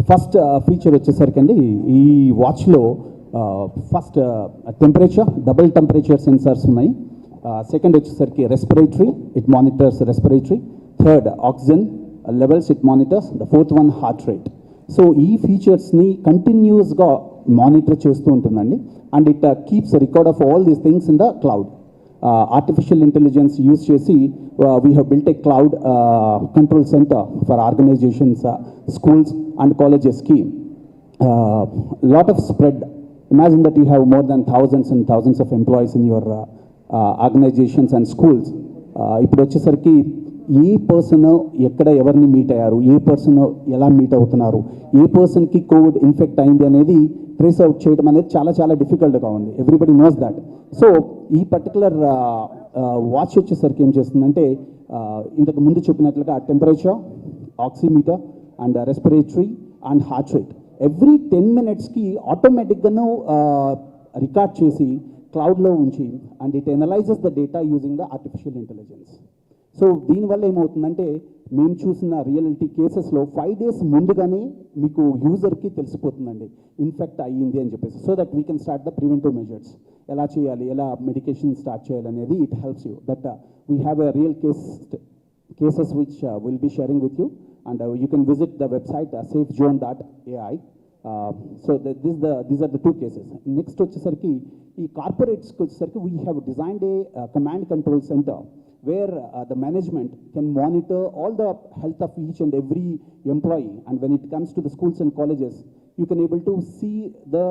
First feature వచ్చేసరికి అండి ఈ వాచ్లో first temperature double temperature sensors ఉన్నాయి. సెకండ్ వచ్చేసరికి respiratory, it monitors respiratory. Third oxygen levels, it monitors. The fourth one heart rate. So ఈ ఫీచర్స్ని కంటిన్యూస్గా మానిటర్ చేస్తూ ఉంటుందండి. And it keeps record of all these things in the cloud. Artificial intelligence use చేసి we have built a cloud control centre for organisations, schools and colleges కి lot of spread. Imagine that you have more than thousands and thousands of employees in your organizations and schools. ఇప్పుడు వచ్చేసరికి ఏ person ఎక్కడ ఎవరిని meet అయ్యారు, ఏ person ఎలా meet అవుతున్నారు, ఏ పర్సన్కి Covid infect అయింది అనేది ట్రేస్ అవుట్ చేయడం అనేది చాలా చాలా డిఫికల్ట్గా ఉంది. Everybody knows that. సో ఈ పర్టికులర్ వాచ్ వచ్చేసరికి ఏం చేస్తుందంటే ఇంతకు ముందు చెప్పినట్లుగా temperature, oximeter and respiratory and heart rate every 10 minutesకి ఆటోమేటిక్గాను రికార్డ్ చేసి క్లౌడ్లో ఉంచి and it analyses the data using the artificial intelligence. So దీనివల్ల ఏమవుతుందంటే మేము చూసిన రియలిటీ కేసెస్లో 5 days ముందుగానే మీకు యూజర్కి తెలిసిపోతుందండి ఇన్ఫెక్ట్ అయ్యింది అని చెప్పేసి. So that we can start the preventive measures. ఎలా చేయాలి, ఎలా మెడికేషన్ స్టార్ట్ చేయాలి అనేది it helps you. That we have a real cases which we'll be sharing with you. And you can visit the website safezone.ai. So these are the two cases. Next వచ్చేసరికి ఈ కార్పొరేట్స్కి వచ్చేసరికి we have designed a command control center where the management can monitor all the health of each and every employee. And when it comes to the schools and colleges, you can able to see the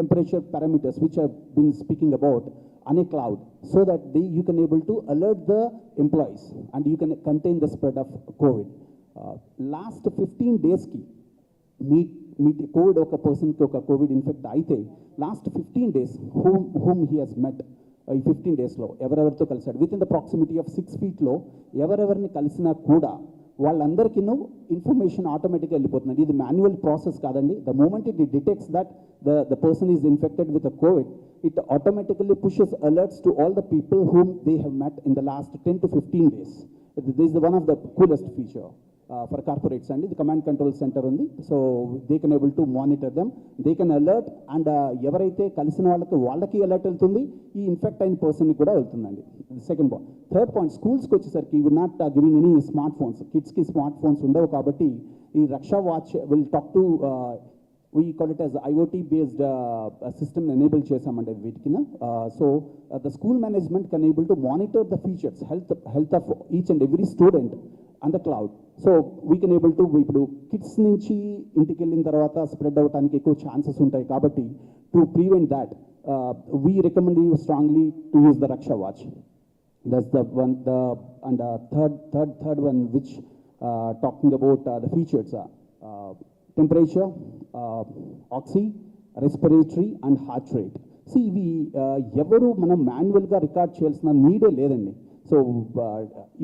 temperature parameters which I've been speaking about on a cloud, so that you can able to alert the employees and you can contain the spread of COVID. Last 15 daysకి మీ COVID ఒక పర్సన్కి ఒక COVID infect అయితే last 15 days whom he has met ఈ 15 daysలో ఎవరెవరితో కలిసాడు with in the proximity of 6 feetలో ఎవరెవరిని కలిసినా కూడా వాళ్ళందరికీ ఇన్ఫర్మేషన్ ఆటోమేటిక్గా వెళ్ళిపోతుంది. ఇది మాన్యువల్ ప్రాసెస్ కాదండి. The moment it detects that the person is infected with a COVID, it automatically pushes alerts to all the people whom they have met in the last 10 to 15 days. This is one of the coolest feature for corporates, and the command control center undi. So they can able to monitor them, they can alert, and evaraithe kalisina vallaki alert veltundi, ee infect ayin person ni kuda veltundandi. Second point. Third point, schools ki vachesariki we are not giving any smartphones. Kids ki smartphones undavu kabatti ee Raksha watch will talk to we call it as IoT based system enable చేసామంటే వీటికిన. So the school management can able to monitor the features health of each and every student on the cloud. So we can able to ఇప్పుడు kids నుంచి ఇంటికి వెళ్ళిన తర్వాత spread అవడానికి ఎక్కువ chances ఉంటాయి కాబట్టి to prevent that we recommend you strongly to use the Raksha watch. That's the one. And third one which talking about the features temperature, oxy, respiratory and heart rate. See, ఇవి ఎవరు మనం మాన్యువల్గా record చేయాల్సిన నీడే లేదండి. So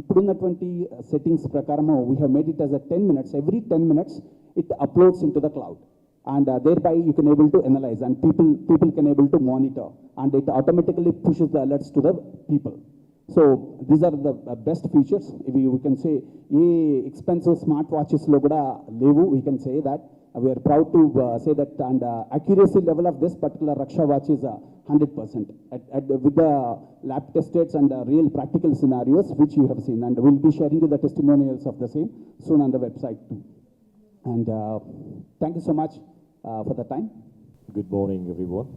ఇప్పుడున్నటువంటి settings ప్రకారము we have made it as a 10 minutes. Every 10 minutes it uploads into the cloud, and thereby you can able to analyze, and people can able to monitor, and it automatically pushes the alerts to the people. So these are the best features. We can say ఏ expensive smart వాచెస్లో కూడా లేవు. We can say that we are proud to say that, and accuracy level of this particular Raksha watch is 100% with the lab tested and real practical scenarios which you have seen, and we'll be sharing you the testimonials of the same soon on the website too. And thank you so much for the time. Good morning everyone,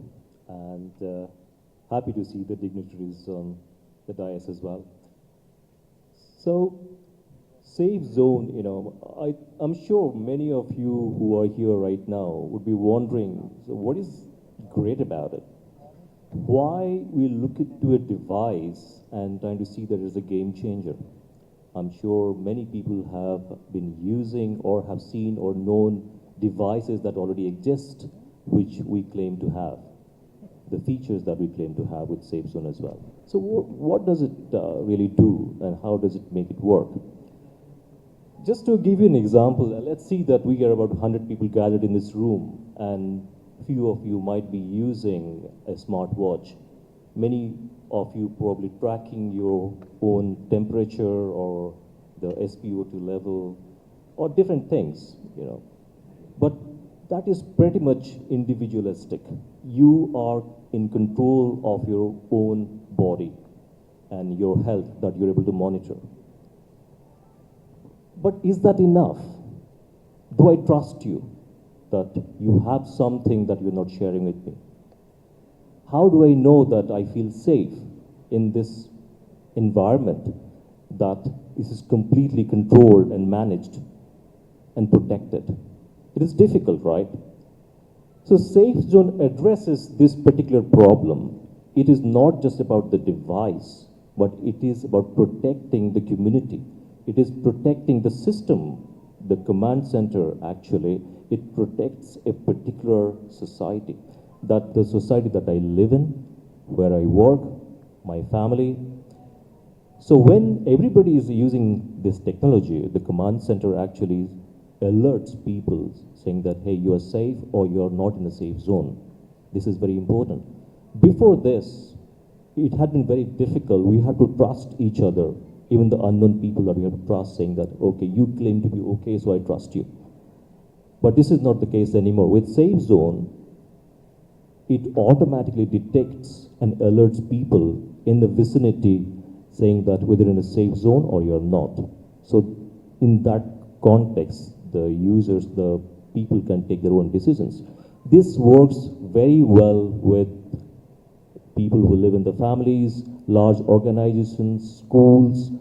and happy to see the dignitaries on the dais as well. So Safe Zone, I'm sure many of you who are here right now would be wondering, so what is great about it? Why we look into a device and trying to see that it is a game changer? I'm sure many people have been using or have seen or known devices that already exist, which we claim to have. The features that we claim to have with Safe Zone as well. So what does it really do, and how does it make it work? Just to give you an example, let's see that we are about 100 people gathered in this room, and few of you might be using a smartwatch. Many of you probably tracking your own temperature or the SpO2 level or different things, But that is pretty much individualistic. You are in control of your own body and your health that you're able to monitor. But is that enough? Do I trust you that you have something that you're not sharing with me? How do I know that I feel safe in this environment that this is completely controlled and managed and protected? It is difficult, right? So Safe Zone addresses this particular problem. It is not just about the device, but it is about protecting the community. It is protecting the system. The command center, actually, it protects a particular society. That the society that I live in, where I work, my family. So when everybody is using this technology, the command center actually alerts people saying that, hey, you are safe or you are not in a safe zone. This is very important. Before this, it had been very difficult. We had to trust each other, even the unknown people that we have to trust, saying that, okay, you claim to be okay, so I trust you. But this is not the case anymore. With Safe Zone, it automatically detects and alerts people in the vicinity saying that whether in a safe zone or you're not. So in that context, the users, the people can take their own decisions. This works very well with people who live in the families, large organizations, schools.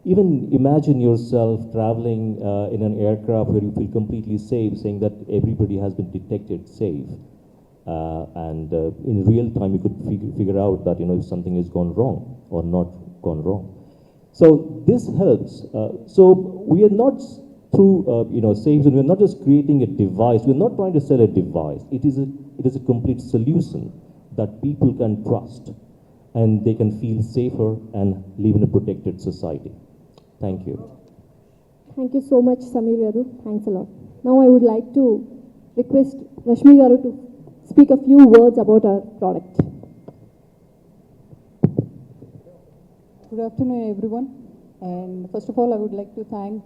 Even imagine yourself traveling in an aircraft where you feel completely safe, saying that everybody has been detected safe. And in real time, you could figure out that, if something has gone wrong or not gone wrong. So this helps. So we are not through, Safe Zone, we're not just creating a device. We're not trying to sell a device. It is a complete solution that people can trust and they can feel safer and live in a protected society. Thank you. Thank you so much, Samir Garu. Thanks a lot. Now I would like to request Rashmi Garu to speak a few words about our product. Good afternoon, everyone. And first of all, I would like to thank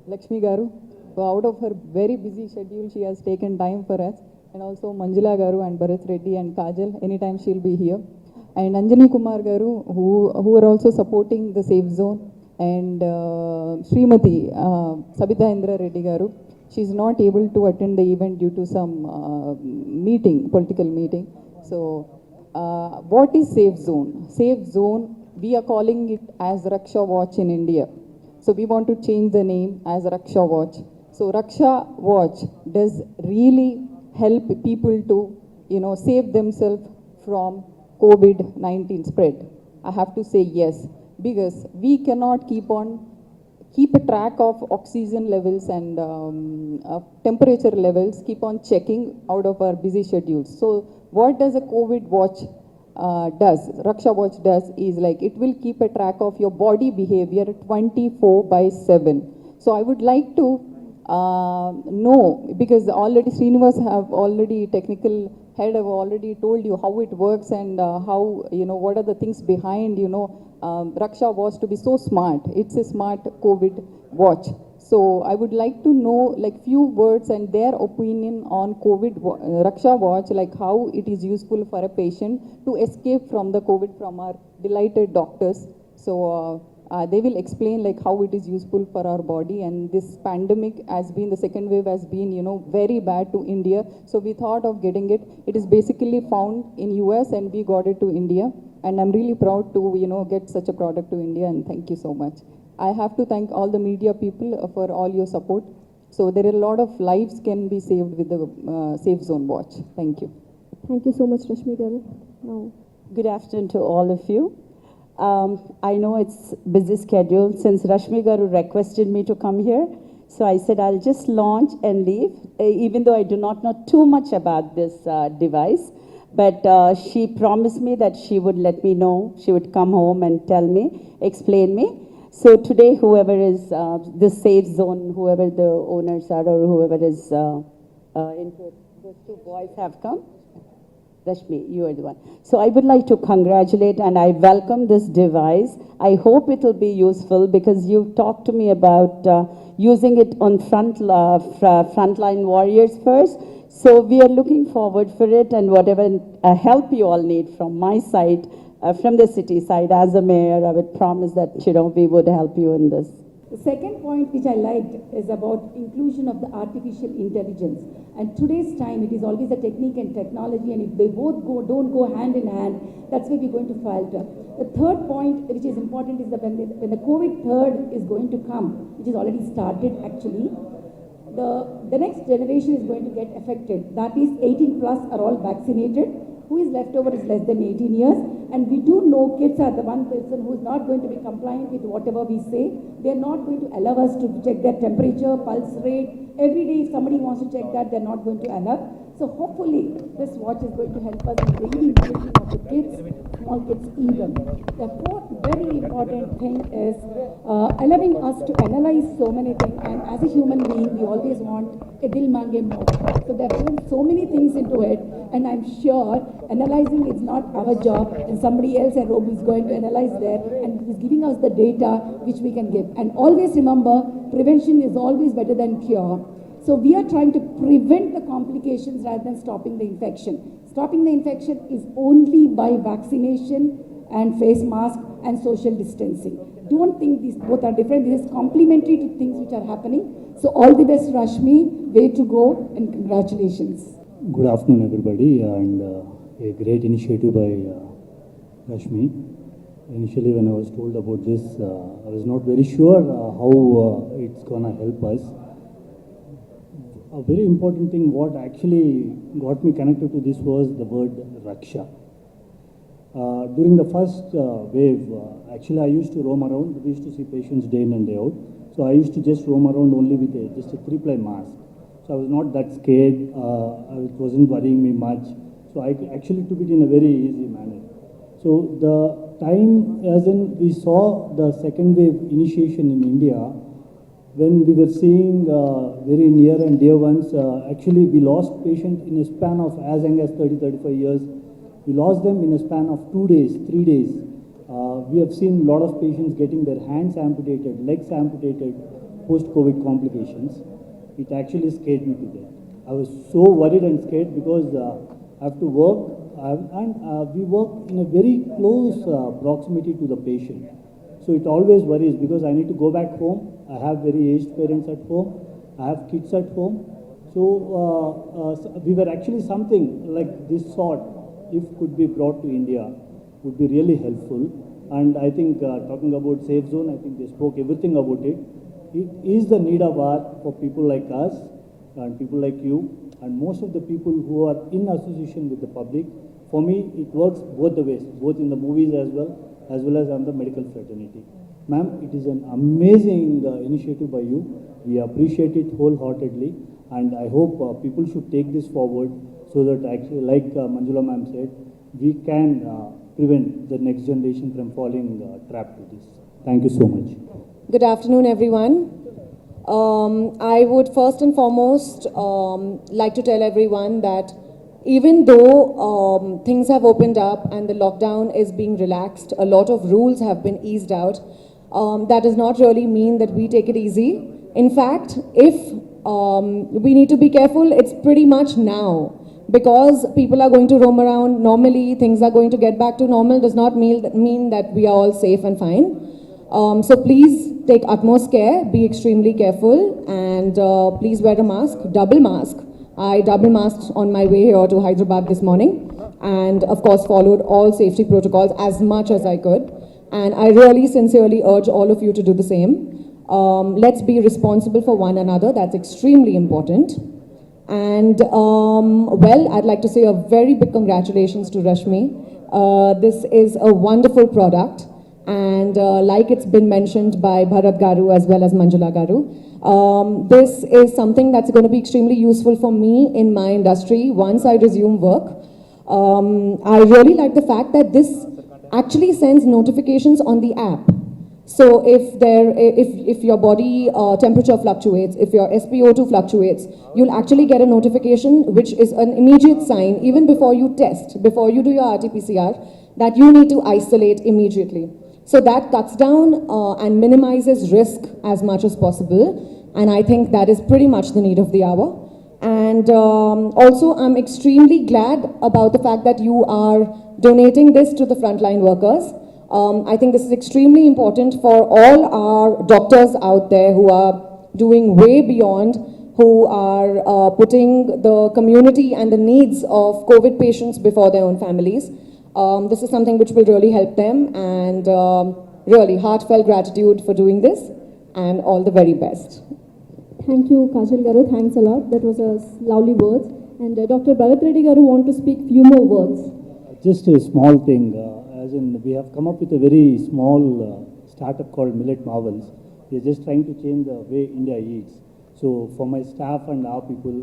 Lakshmi Garu. Out of her very busy schedule, she has taken time for us. And also Manjula Garu and Bharat Reddy and Kajal, anytime she'll be here. And Anjani Kumar Garu, who are also supporting the Safe Zone. And Srimati Sabita Indra Reddy Garu. She's not able to attend the event due to some political meeting. So what is Safe Zone? Safe Zone, we are calling it as Raksha Watch in India. So we want to change the name as Raksha Watch. So Raksha Watch does really help people to, save themselves from COVID-19 spread. I have to say yes, because we cannot keep a track of oxygen levels and temperature levels, keep on checking out of our busy schedules. So what does a COVID watch does, Raksha Watch does, is like it will keep a track of your body behavior 24/7. So I would like to know, because already Srinivas have already technical head have already told you how it works and how, what are the things behind, Raksha Watch to be so smart. It's a smart COVID watch. So I would like to know like few words and their opinion on COVID Raksha Watch, like how it is useful for a patient to escape from the COVID from our delighted doctors. So they will explain like how it is useful for our body, and this pandemic has been, the second wave has been, very bad to India. So we thought of getting it. It is basically found in US and we got it to India. And I'm really proud to, get such a product to India, and thank you so much. I have to thank all the media people for all your support. So there are a lot of lives can be saved with the Safe Zone watch. Thank you. Thank you so much, Rashmi Garu. Now, good afternoon to all of you. I know it's busy schedule since Rashmi Garu requested me to come here. So I said I'll just launch and leave, even though I do not know too much about this device. But she promised me that she would let me know. She would come home and tell me, explain me. So today, whoever is this Safe Zone, whoever the owners are or whoever is into it, those two boys have come. Rashmi, you are the one. So I would like to congratulate and I welcome this device. I hope it will be useful because you talked to me about using it on frontline warriors first. So we are looking forward for it and whatever help you all need from my side, from the city side as a mayor, I would promise that, we would help you in this. The second point which I liked is about inclusion of the artificial intelligence. And today's time, it is always a technique and technology, and if they both don't go hand in hand, that's where we're going to falter. The third point, which is important, is that when the COVID third is going to come, which is already started actually, the next generation is going to get affected. That is 18 plus are all vaccinated. Who is left over is less than 18 years. And we do know kids are the one person who is not going to be compliant with whatever we say. They are not going to allow us to check their temperature, pulse rate. Every day if somebody wants to check that, they're not going to allow. So hopefully this watch is going to help us in bringing immunity of the kids, small kids even. The fourth very important thing is allowing us to analyze so many things. And as a human being, we always want a dil mange more. So they've put so many things into it. And I'm sure analyzing is not our job, and somebody else at Robi is going to analyze there and is giving us the data which we can give. And always remember, prevention is always better than cure. So we are trying to prevent the complications rather than stopping the infection. Stopping the infection is only by vaccination and face mask and social distancing. Don't think these both are different. This is complementary to things which are happening. So all the best, Rashmi. Way to go and congratulations. Good afternoon, everybody, and a great initiative by Rashmi. Initially, when I was told about this, I was not very sure how it's gonna help us. A very important thing, what actually got me connected to this was the word Raksha. During the first wave, actually I used to roam around. We used to see patients day in and day out. So I used to just roam around only with just a 3-ply mask. So I was not that scared. It wasn't worrying me much. So I actually took it in a very easy manner. So the time as in we saw the second wave initiation in India, when we were seeing very near and dear ones, actually we lost patients in a span of as young as 30-35 years. We lost them in a span of 2 days, 3 days. We have seen a lot of patients getting their hands amputated, legs amputated, post-COVID complications. It actually scared me to death. I was so worried and scared because I have to work and we work in a very close proximity to the patient. So it always worries because I need to go back home. I have very aged parents at home. I have kids at home. So we were actually something like this sort, if could be brought to India, would be really helpful. And I think talking about Safe Zone, I think they spoke everything about it. It is the need of hour for people like us and people like you and most of the people who are in association with the public. For me, it works both the ways, both in the movies as well as on the medical fraternity. Ma'am, it is an amazing initiative by you. We appreciate it wholeheartedly, and I hope people should take this forward so that actually, like Manjula ma'am said, we can prevent the next generation from falling trapped to this. Thank you so much. Good afternoon, everyone. I would first and foremost like to tell everyone that even though things have opened up and the lockdown is being relaxed, a lot of rules have been eased out, that does not really mean that we take it easy. In fact, if we need to be careful, it's pretty much now. Because people are going to roam around normally, things are going to get back to normal, does not mean that we are all safe and fine. So please take utmost care, be extremely careful, and please wear a mask, double mask. I double masked on my way here to Hyderabad this morning, and of course followed all safety protocols as much as I could. And I really sincerely urge all of you to do the same. Let's be responsible for one another, that's extremely important. And well, I'd like to say a very big congratulations to Rashmi. This is a wonderful product. And like it's been mentioned by Bharat Garu as well as Manjula Garu, this is something that's going to be extremely useful for me in my industry once I resume work. I really like the fact that this actually sends notifications on the app. So if your body temperature fluctuates, if your SpO2 fluctuates, you'll actually get a notification, which is an immediate sign, even before you test, before you do your RT-PCR, that you need to isolate immediately. So that cuts down and minimizes risk as much as possible. And I think that is pretty much the need of the hour. And also, I'm extremely glad about the fact that you are donating this to the frontline workers. I think this is extremely important for all our doctors out there who are doing way beyond, who are putting the community and the needs of COVID patients before their own families. This is something which will really help them, and really heartfelt gratitude for doing this, and all the very best. Thank you, Kajal Garu. Thanks a lot. That was a lovely words. And Dr. Bharat Reddy Garu want to speak few more words. Just a small thing, as in we have come up with a very small startup called Millet Marvels. We are just trying to change the way India eats. So for my staff and our people,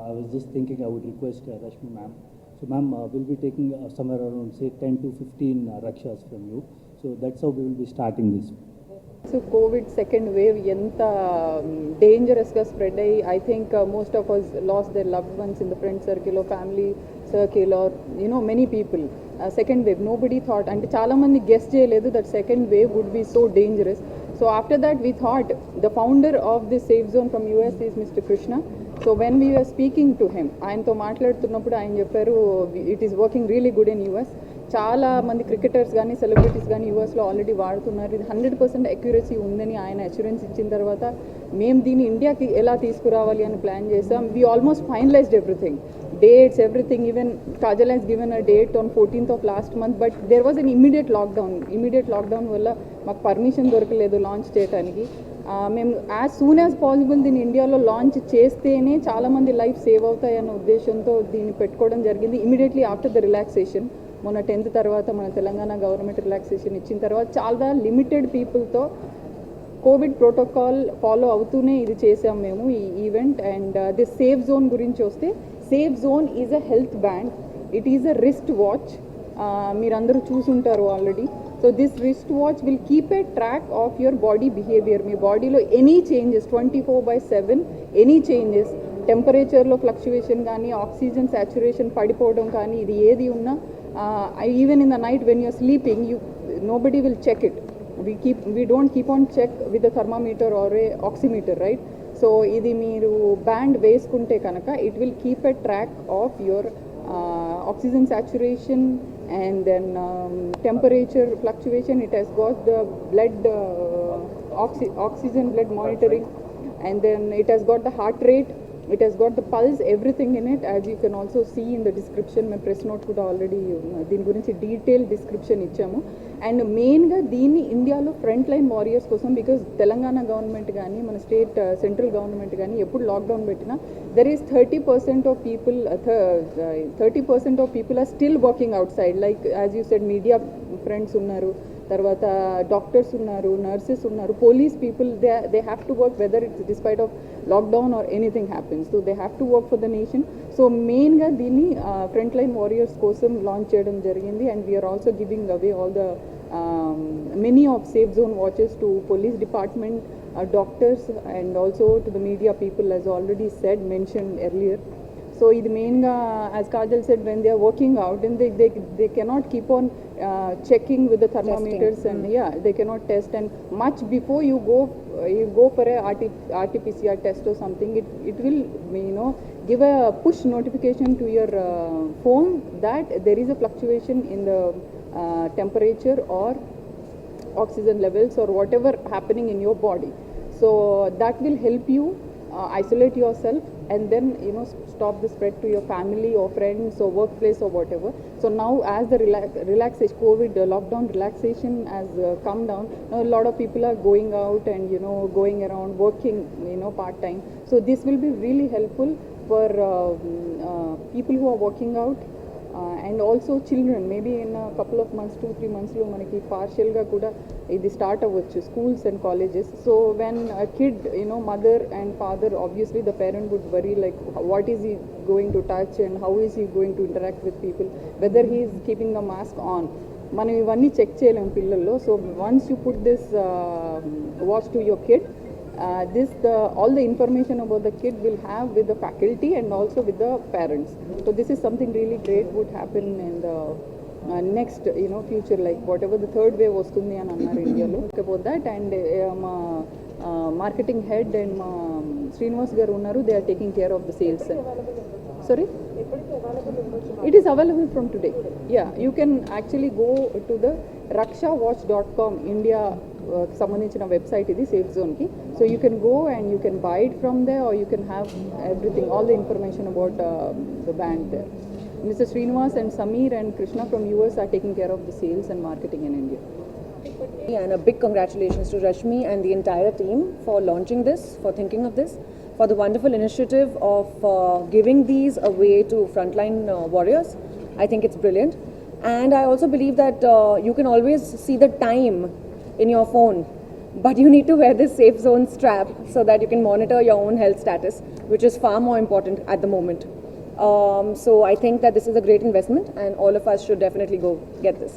I was just thinking I would request Rashmi ma'am. So ma'am, we'll be taking somewhere around say 10 to 15 rakshas from you. So that's how we will be starting this. So COVID second wave ఎంత dangerousగా spread అయ్యి I think most of us lost their loved ones in the friend circle or family circle or many people. Second wave nobody thought, అంటే చాలా మంది guess చేయలేదు that second wave would be so dangerous. So after that we thought the founder of this safe zone from US is Mr. Krishna. So when we were speaking to him, ఆయనతో మాట్లాడుతున్నప్పుడు ఆయన చెప్పారు it is working really good in US. చాలా మంది cricketers కానీ celebrities కానీ యూఎస్లో already వాడుతున్నారు. ఇది 100% అక్యురసీ ఉందని ఆయన అష్యూరెన్స్ ఇచ్చిన తర్వాత మేము దీన్ని ఇండియాకి ఎలా తీసుకురావాలి అని ప్లాన్ చేసాం. We almost finalised everything, dates everything. Even Kajal has given a date on 14th of last month, but there was an immediate lockdown వల్ల మాకు పర్మిషన్ దొరకలేదు లాంచ్ చేయడానికి. మేము యాజ్ సూన్ యాజ్ పాసిబుల్ దీన్ని ఇండియాలో లాంచ్ చేస్తేనే చాలామంది లైఫ్ సేవ్ అవుతాయన్న ఉద్దేశంతో దీన్ని పెట్టుకోవడం జరిగింది. ఇమీడియట్లీ ఆఫ్టర్ ద రిలాక్సేషన్, మొన్న 10th తర్వాత మన తెలంగాణ గవర్నమెంట్ రిలాక్సేషన్ ఇచ్చిన తర్వాత చాలా లిమిటెడ్ పీపుల్తో కోవిడ్ ప్రోటోకాల్ ఫాలో అవుతూనే ఇది చేసాం మేము ఈ event. And this safe zone గురించి వస్తే, safe zone is a health band, it is a wrist watch. మీరందరూ చూసుంటారు already. So this wrist watch will keep a track of your body behaviour. మీ బాడీలో ఎనీ చేంజెస్ 24/7 ఎనీ చేంజెస్, టెంపరేచర్లో fluctuation కానీ, oxygen saturation పడిపోవడం కానీ, ఇది ఏది ఉన్నా even in the night when you're sleeping, nobody will check it. We don't keep on check with a thermometer or a oximeter, right? So idi meeru band veskunte kanaka, it will keep a track of your oxygen saturation and then temperature fluctuation. It has got the blood oxygen blood monitoring, and then it has got the heart rate, it has got the pulse, everything in it, as you can also see in the description. My press note kuda already దీని గురించి detail description ఇచ్చాము. And మెయిన్గా దీన్ని ఇండియాలో front line warriors కోసం, because Telangana government కానీ మన state central government కానీ ఎప్పుడు లాక్డౌన్ పెట్టినా there is 30% of people are still working outside. Like as you said, media friends ఉన్నారు, తర్వాత డాక్టర్స్ ఉన్నారు, నర్సెస్ ఉన్నారు, police people, they have to work whether it's despite of lockdown or anything happens. So they have to work for the nation. So మెయిన్గా దీన్ని front line warriors కోసం launch చేయడం జరిగింది. And we are also giving away all the many of safe zone watches to police department, doctors, and also to the media people, as already said, mentioned earlier. So ఇది మెయిన్గా, as Kajal said, when they are working out, and they cannot keep on checking with the thermometers. Testing. And yeah, they cannot test, and much before you go for a RT-PCR test or something, it will give a push notification to your phone that there is a fluctuation in the temperature or oxygen levels or whatever happening in your body. So that will help you isolate yourself, and then stop the spread to your family or friends or workplace or whatever. So now as the relaxation, COVID lockdown relaxation has come down, now a lot of people are going out and going around working part time. So this will be really helpful for people who are working out, and also children. Maybe in a couple of months, 2-3 months lo manaki partial ga kuda idi start avvachu, schools and colleges. So when a kid, mother and father, obviously the parent would worry, like what is he going to touch and how is he going to interact with people, whether he is keeping the mask on. మనం ఇవన్నీ check చేయలేము పిల్లల్లో. So once you put this watch to your kid, all the information about the kid will have with the faculty and also with the parents. So this is something really great would happen in the next future, like whatever the third wave వస్తుంది అని అన్నారు ఇండియాలో. About that, and మా marketing head and మా శ్రీనివాస్ గారు ఉన్నారు, they are taking care of the sales. Sorry? It is available from today. Yeah, you can actually go to the rakshawatch.com India సంబంధించిన website ఇది సేఫ్ జోన్కి. So you can go and you can buy it from there, or you can have everything, all the information about the band there. Mr. Srinivas and Samir and Krishna from US are taking care of the sales and marketing in India. And a big congratulations to Rashmi and the entire team for launching this, for thinking of this, for the wonderful initiative of giving these away to frontline warriors. I think it's brilliant. And I also believe that you can always see the time in your phone, but you need to wear this safe zone strap so that you can monitor your own health status, which is far more important at the moment. So I think that this is a great investment and all of us should definitely go get this.